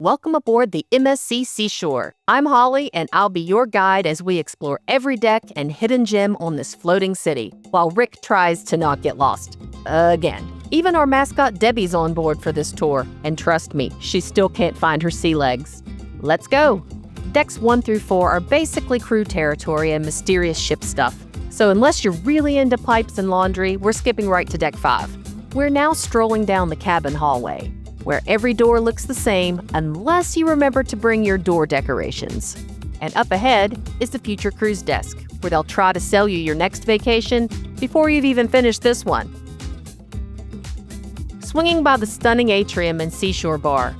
Welcome aboard the MSC Seashore. I'm Holly, and I'll be your guide as we explore every deck and hidden gem on this floating city, while Rick tries to not get lost. Again. Even our mascot Debbie's on board for this tour, and trust me, she still can't find her sea legs. Let's go! Decks 1 through 4 are basically crew territory and mysterious ship stuff. So unless you're really into pipes and laundry, we're skipping right to Deck 5. We're now strolling down the cabin hallway, where every door looks the same unless you remember to bring your door decorations. And up ahead is the future cruise desk, where they'll try to sell you your next vacation before you've even finished this one. Swinging by the stunning Atrium and Seashore bar,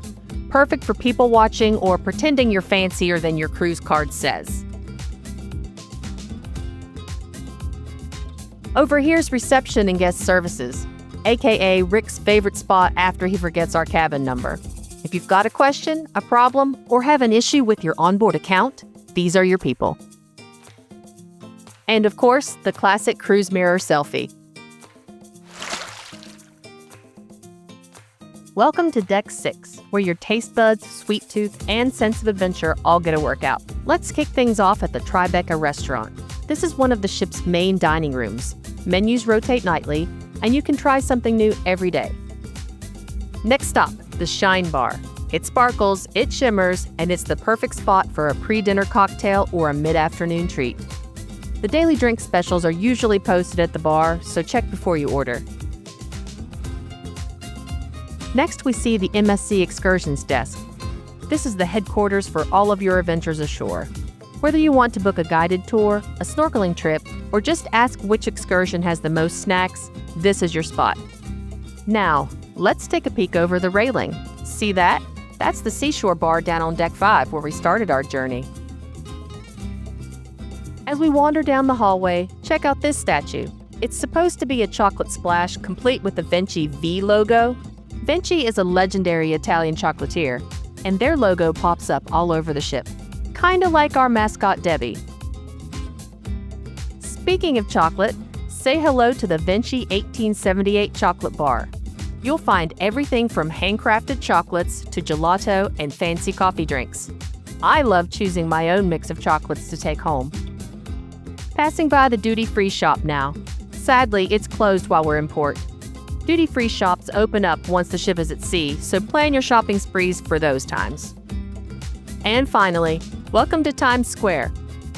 perfect for people watching or pretending you're fancier than your cruise card says. Over here's reception and guest services, aka Rick's favorite spot after he forgets our cabin number. If you've got a question, a problem, or have an issue with your onboard account, these are your people. And of course, the classic cruise mirror selfie. Welcome to Deck 6, where your taste buds, sweet tooth, and sense of adventure all get a workout. Let's kick things off at the Tribeca restaurant. This is one of the ship's main dining rooms. Menus rotate nightly, and you can try something new every day. Next stop, the Shine Bar. It sparkles, it shimmers, and it's the perfect spot for a pre-dinner cocktail or a mid-afternoon treat. The daily drink specials are usually posted at the bar, so check before you order. Next, we see the MSC Excursions desk. This is the headquarters for all of your adventures ashore. Whether you want to book a guided tour, a snorkeling trip, or just ask which excursion has the most snacks, this is your spot. Now, let's take a peek over the railing. See that? That's the Seashore bar down on Deck 5 where we started our journey. As we wander down the hallway, check out this statue. It's supposed to be a chocolate splash complete with the Vinci V logo. Vinci is a legendary Italian chocolatier, and their logo pops up all over the ship, kinda like our mascot Debbie. Speaking of chocolate, say hello to the Vinci 1878 chocolate bar. You'll find everything from handcrafted chocolates to gelato and fancy coffee drinks. I love choosing my own mix of chocolates to take home. Passing by the duty-free shop now. Sadly, it's closed while we're in port. Duty-free shops open up once the ship is at sea, so plan your shopping sprees for those times. And finally, welcome to Times Square.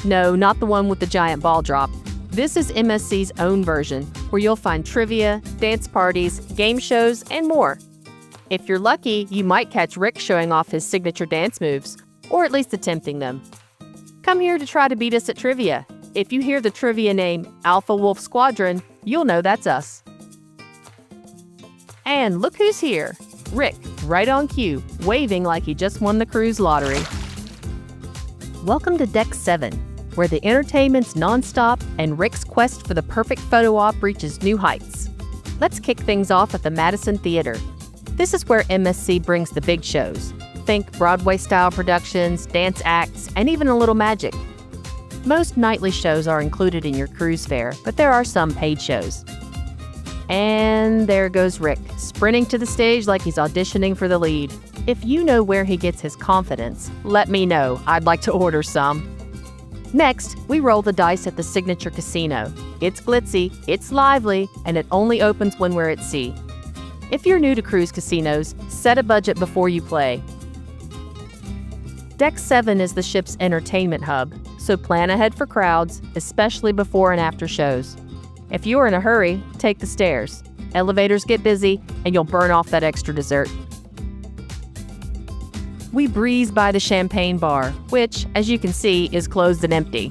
No, not the one with the giant ball drop. This is MSC's own version, where you'll find trivia, dance parties, game shows, and more. If you're lucky, you might catch Rick showing off his signature dance moves, or at least attempting them. Come here to try to beat us at trivia. If you hear the trivia name Alpha Wolf Squadron, you'll know that's us. And look who's here. Rick, right on cue, waving like he just won the cruise lottery. Welcome to Deck 7, where the entertainment's nonstop and Rick's quest for the perfect photo op reaches new heights. Let's kick things off at the Madison Theater. This is where MSC brings the big shows. Think Broadway-style productions, dance acts, and even a little magic. Most nightly shows are included in your cruise fare, but there are some paid shows. And there goes Rick, sprinting to the stage like he's auditioning for the lead. If you know where he gets his confidence, let me know. I'd like to order some. Next, we roll the dice at the Signature Casino. It's glitzy, it's lively, and it only opens when we're at sea. If you're new to cruise casinos, set a budget before you play. Deck 7 is the ship's entertainment hub, so plan ahead for crowds, especially before and after shows. If you're in a hurry, take the stairs. Elevators get busy, and you'll burn off that extra dessert. We breeze by the champagne bar, which, as you can see, is closed and empty.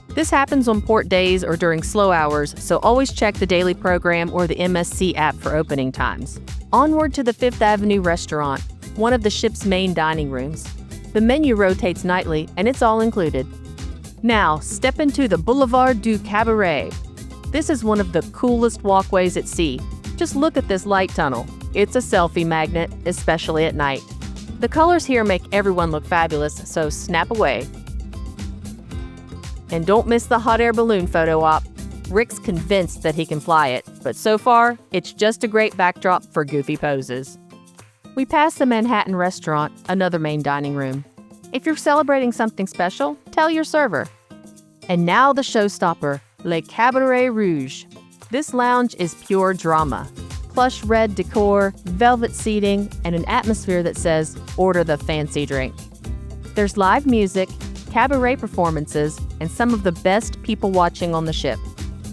This happens on port days or during slow hours, so always check the daily program or the MSC app for opening times. Onward to the Fifth Avenue restaurant, one of the ship's main dining rooms. The menu rotates nightly, and it's all included. Now, step into the Boulevard du Cabaret. This is one of the coolest walkways at sea. Just look at this light tunnel. It's a selfie magnet, especially at night. The colors here make everyone look fabulous, so snap away. And don't miss the hot air balloon photo op. Rick's convinced that he can fly it, but so far, it's just a great backdrop for goofy poses. We pass the Manhattan Restaurant, another main dining room. If you're celebrating something special, tell your server. And now the showstopper, Le Cabaret Rouge. This lounge is pure drama. Plush red decor, velvet seating, and an atmosphere that says, order the fancy drink. There's live music, cabaret performances, and some of the best people watching on the ship.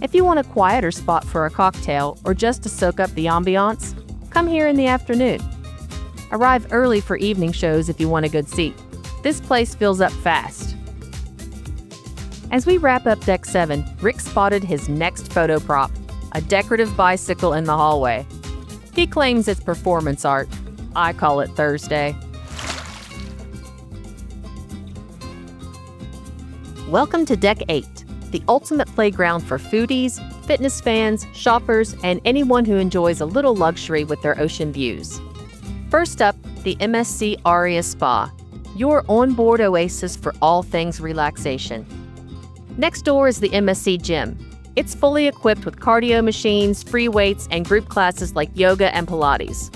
If you want a quieter spot for a cocktail or just to soak up the ambiance, come here in the afternoon. Arrive early for evening shows if you want a good seat. This place fills up fast. As we wrap up Deck 7, Rick spotted his next photo prop, a decorative bicycle in the hallway. He claims it's performance art. I call it Thursday. Welcome to Deck 8, the ultimate playground for foodies, fitness fans, shoppers, and anyone who enjoys a little luxury with their ocean views. First up, the MSC Aria Spa, your onboard oasis for all things relaxation. Next door is the MSC Gym. It's fully equipped with cardio machines, free weights, and group classes like yoga and Pilates.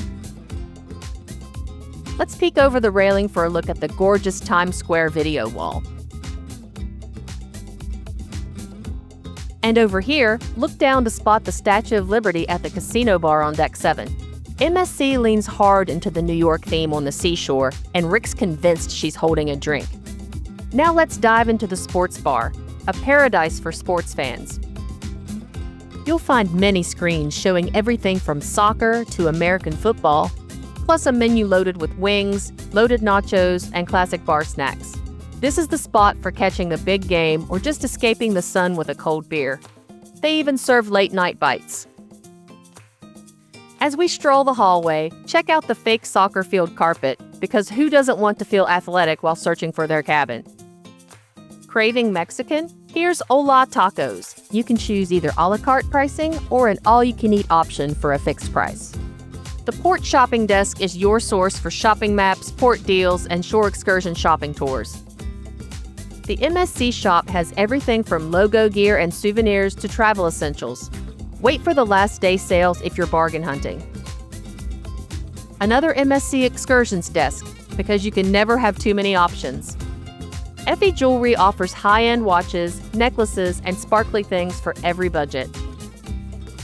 Let's peek over the railing for a look at the gorgeous Times Square video wall. And over here, look down to spot the Statue of Liberty at the casino bar on Deck 7. MSC leans hard into the New York theme on the seashore, and Rick's convinced she's holding a drink. Now let's dive into the sports bar, a paradise for sports fans. You'll find many screens showing everything from soccer to American football, plus a menu loaded with wings, loaded nachos, and classic bar snacks. This is the spot for catching the big game or just escaping the sun with a cold beer. They even serve late-night bites. As we stroll the hallway, check out the fake soccer field carpet, because who doesn't want to feel athletic while searching for their cabin? Craving Mexican? Here's Hola Tacos. You can choose either a la carte pricing or an all-you-can-eat option for a fixed price. The Port Shopping Desk is your source for shopping maps, port deals, and shore excursion shopping tours. The MSC shop has everything from logo gear and souvenirs to travel essentials. Wait for the last day sales if you're bargain hunting. Another MSC excursions desk, because you can never have too many options. Effie Jewelry offers high-end watches, necklaces, and sparkly things for every budget.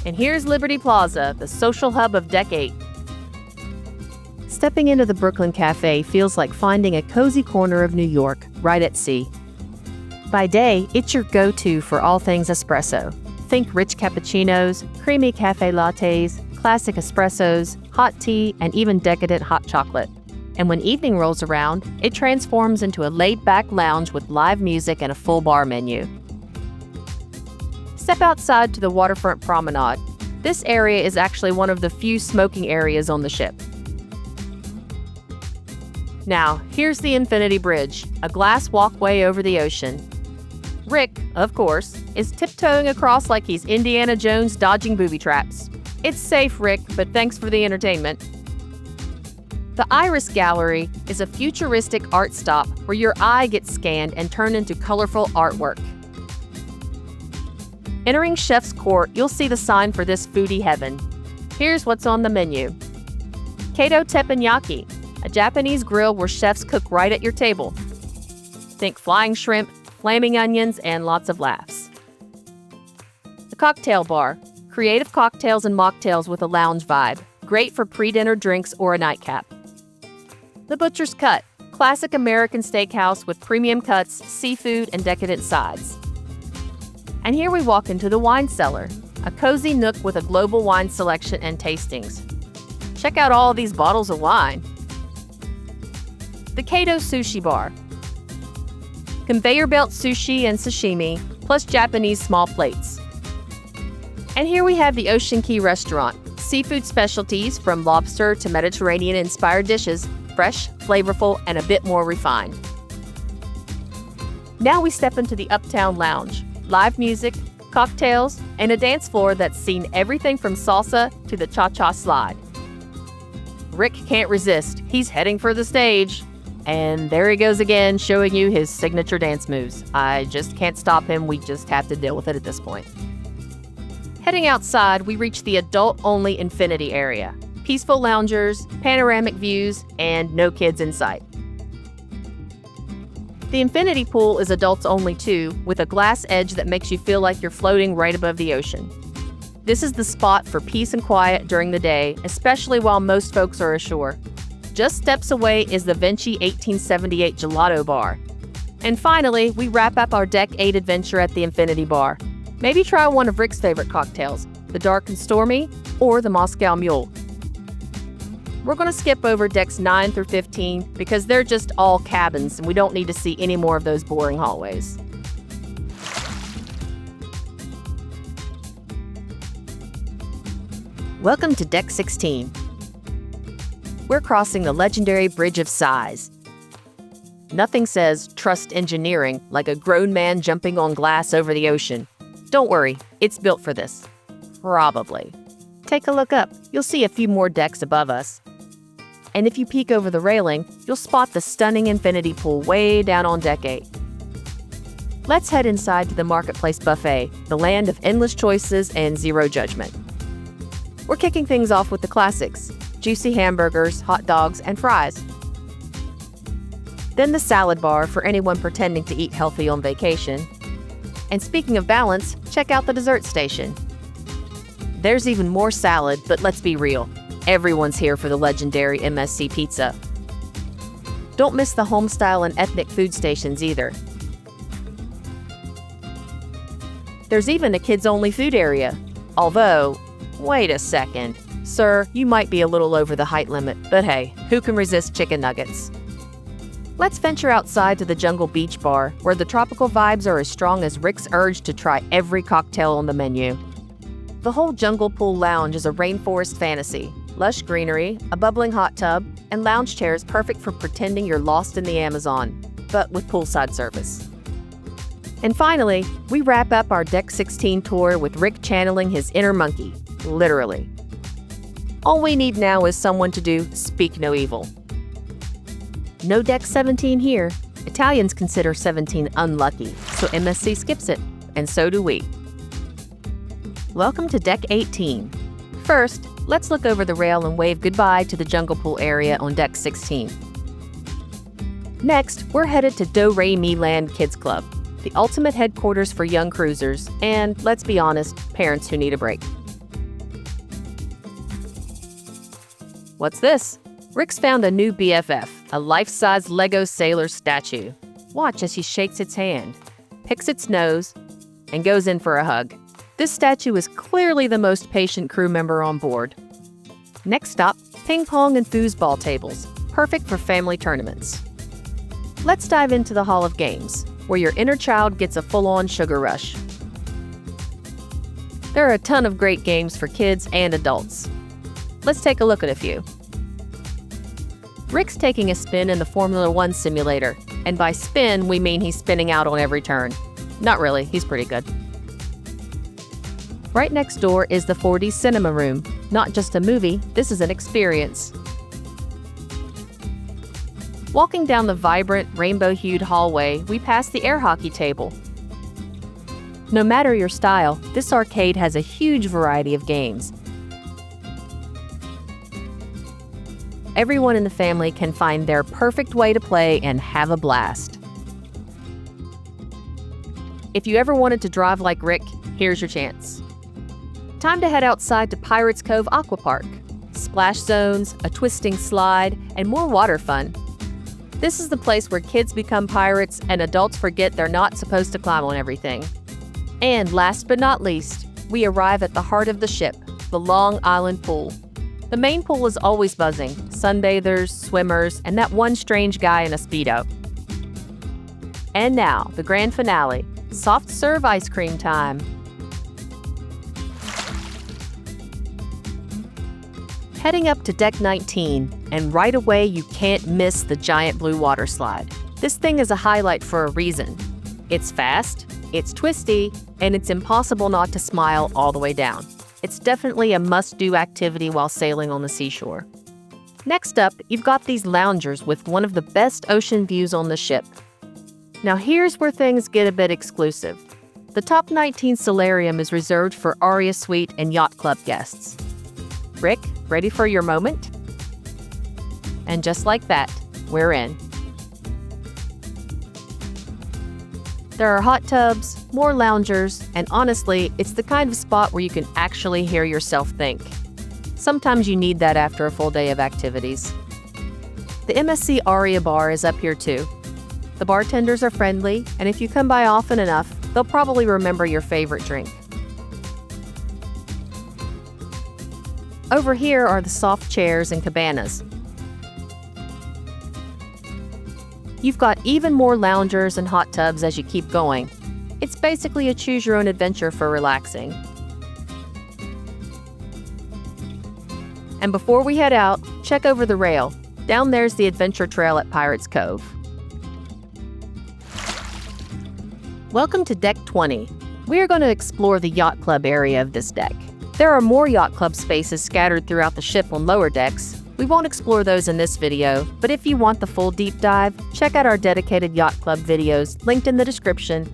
And here's Liberty Plaza, the social hub of Deck 8. Stepping into the Brooklyn Cafe feels like finding a cozy corner of New York, right at sea. By day, it's your go-to for all things espresso. Think rich cappuccinos, creamy cafe lattes, classic espressos, hot tea, and even decadent hot chocolate. And when evening rolls around, it transforms into a laid-back lounge with live music and a full bar menu. Step outside to the waterfront promenade. This area is actually one of the few smoking areas on the ship. Now, here's the Infinity Bridge, a glass walkway over the ocean. Rick, of course, is tiptoeing across like he's Indiana Jones dodging booby traps. It's safe, Rick, but thanks for the entertainment. The Iris Gallery is a futuristic art stop where your eye gets scanned and turned into colorful artwork. Entering Chef's Court, you'll see the sign for this foodie heaven. Here's what's on the menu. Kato Teppanyaki, a Japanese grill where chefs cook right at your table. Think flying shrimp, flaming onions, and lots of laughs. The Cocktail Bar, creative cocktails and mocktails with a lounge vibe, great for pre-dinner drinks or a nightcap. The Butcher's Cut, classic American steakhouse with premium cuts, seafood, and decadent sides. And here we walk into the Wine Cellar, a cozy nook with a global wine selection and tastings. Check out all of these bottles of wine. The Kato Sushi Bar, conveyor belt sushi and sashimi, plus Japanese small plates. And here we have the Ocean Key Restaurant, seafood specialties from lobster to Mediterranean-inspired dishes, fresh, flavorful, and a bit more refined. Now we step into the Uptown Lounge, live music, cocktails, and a dance floor that's seen everything from salsa to the cha-cha slide. Rick can't resist. He's heading for the stage. And there he goes again, showing you his signature dance moves. I just can't stop him. We just have to deal with it at this point. Heading outside, we reach the adult-only infinity area. peaceful loungers, panoramic views, and no kids in sight. The infinity pool is adults only too, with a glass edge that makes you feel like you're floating right above the ocean. This is the spot for peace and quiet during the day, especially while most folks are ashore. Just steps away is the Vinci 1878 Gelato Bar. And finally, we wrap up our Deck 8 adventure at the Infinity Bar. Maybe try one of Rick's favorite cocktails, the Dark and Stormy or the Moscow Mule. We're going to skip over decks 9 through 15 because they're just all cabins and we don't need to see any more of those boring hallways. Welcome to Deck 16. We're crossing the legendary Bridge of Sighs. Nothing says trust engineering like a grown man jumping on glass over the ocean. Don't worry, it's built for this. Probably. Take a look up. You'll see a few more decks above us. And if you peek over the railing, you'll spot the stunning infinity pool way down on Deck 8. Let's head inside to the Marketplace Buffet, the land of endless choices and zero judgment. We're kicking things off with the classics: juicy hamburgers, hot dogs, and fries. Then the salad bar for anyone pretending to eat healthy on vacation. And speaking of balance, check out the dessert station. There's even more salad, but let's be real. Everyone's here for the legendary MSC pizza. Don't miss the home-style and ethnic food stations either. There's even a kids-only food area. Although, wait a second. Sir, you might be a little over the height limit, but hey, who can resist chicken nuggets? Let's venture outside to the Jungle Beach Bar, where the tropical vibes are as strong as Rick's urge to try every cocktail on the menu. The whole Jungle Pool Lounge is a rainforest fantasy. Lush greenery, a bubbling hot tub, and lounge chairs perfect for pretending you're lost in the Amazon, but with poolside service. And finally, we wrap up our Deck 16 tour with Rick channeling his inner monkey, literally. All we need now is someone to do Speak No Evil. No Deck 17 here. Italians consider 17 unlucky, so MSC skips it, and so do we. Welcome to Deck 18. First, let's look over the rail and wave goodbye to the Jungle Pool area on Deck 16. Next, we're headed to Do Re Mi Land Kids Club, the ultimate headquarters for young cruisers and, let's be honest, parents who need a break. What's this? Rick's found a new BFF, a life-size Lego sailor statue. Watch as he shakes its hand, picks its nose, and goes in for a hug. This statue is clearly the most patient crew member on board. Next stop, ping pong and foosball tables, perfect for family tournaments. Let's dive into the Hall of Games, where your inner child gets a full-on sugar rush. There are a ton of great games for kids and adults. Let's take a look at a few. Rick's taking a spin in the Formula One simulator, and by spin, we mean he's spinning out on every turn. Not really, he's pretty good. Right next door is the 4D cinema room. Not just a movie, this is an experience. Walking down the vibrant, rainbow-hued hallway, we pass the air hockey table. No matter your style, this arcade has a huge variety of games. Everyone in the family can find their perfect way to play and have a blast. If you ever wanted to drive like Rick, here's your chance. Time to head outside to Pirates Cove Aquapark. Splash zones, a twisting slide, and more water fun. This is the place where kids become pirates and adults forget they're not supposed to climb on everything. And last but not least, we arrive at the heart of the ship, the Long Island Pool. The main pool is always buzzing, sunbathers, swimmers, and that one strange guy in a Speedo. And now, the grand finale, soft serve ice cream time. Heading up to Deck 19, and right away you can't miss the giant blue water slide. This thing is a highlight for a reason. It's fast, it's twisty, and it's impossible not to smile all the way down. It's definitely a must-do activity while sailing on the seashore. Next up, you've got these loungers with one of the best ocean views on the ship. Now here's where things get a bit exclusive. The top 19 Solarium is reserved for Aria Suite and Yacht Club guests. Rick, Ready for your moment? And just like that, we're in. There are hot tubs, more loungers, and honestly, it's the kind of spot where you can actually hear yourself think. Sometimes you need that after a full day of activities. The MSC Aria bar is up here too. The bartenders are friendly, and if you come by often enough, they'll probably remember your favorite drink. Over here are the soft chairs and cabanas. You've got even more loungers and hot tubs as you keep going. It's basically a choose-your-own-adventure for relaxing. And before we head out, check over the rail. Down there's the adventure trail at Pirates Cove. Welcome to Deck 20. We are going to explore the Yacht Club area of this deck. There are more Yacht Club spaces scattered throughout the ship on lower decks. We won't explore those in this video, but if you want the full deep dive, check out our dedicated Yacht Club videos linked in the description.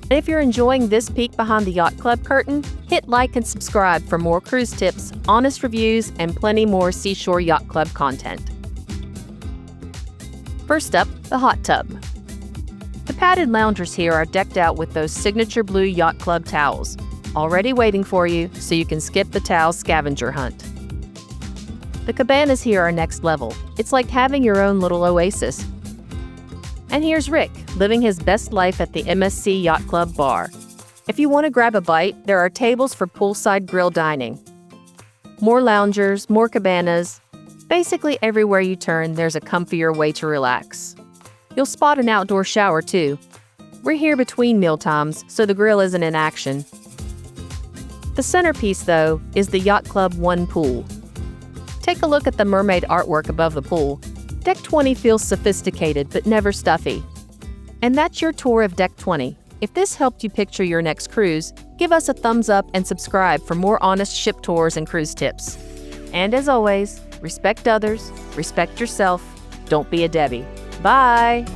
And if you're enjoying this peek behind the Yacht Club curtain, hit like and subscribe for more cruise tips, honest reviews, and plenty more Seashore Yacht Club content. First up, the hot tub. The padded loungers here are decked out with those signature blue Yacht Club towels, already waiting for you so you can skip the towel scavenger hunt. The cabanas here are next level. It's like having your own little oasis. And here's Rick, living his best life at the MSC Yacht Club bar. If you want to grab a bite, there are tables for poolside grill dining. More loungers, more cabanas. Basically everywhere you turn, there's a comfier way to relax. You'll spot an outdoor shower too. We're here between mealtimes, so the grill isn't in action. The centerpiece, though, is the Yacht Club 1 pool. Take a look at the mermaid artwork above the pool. Deck 20 feels sophisticated but never stuffy. And that's your tour of Deck 20. If this helped you picture your next cruise, give us a thumbs up and subscribe for more honest ship tours and cruise tips. And as always, respect others, respect yourself, don't be a Debbie. Bye!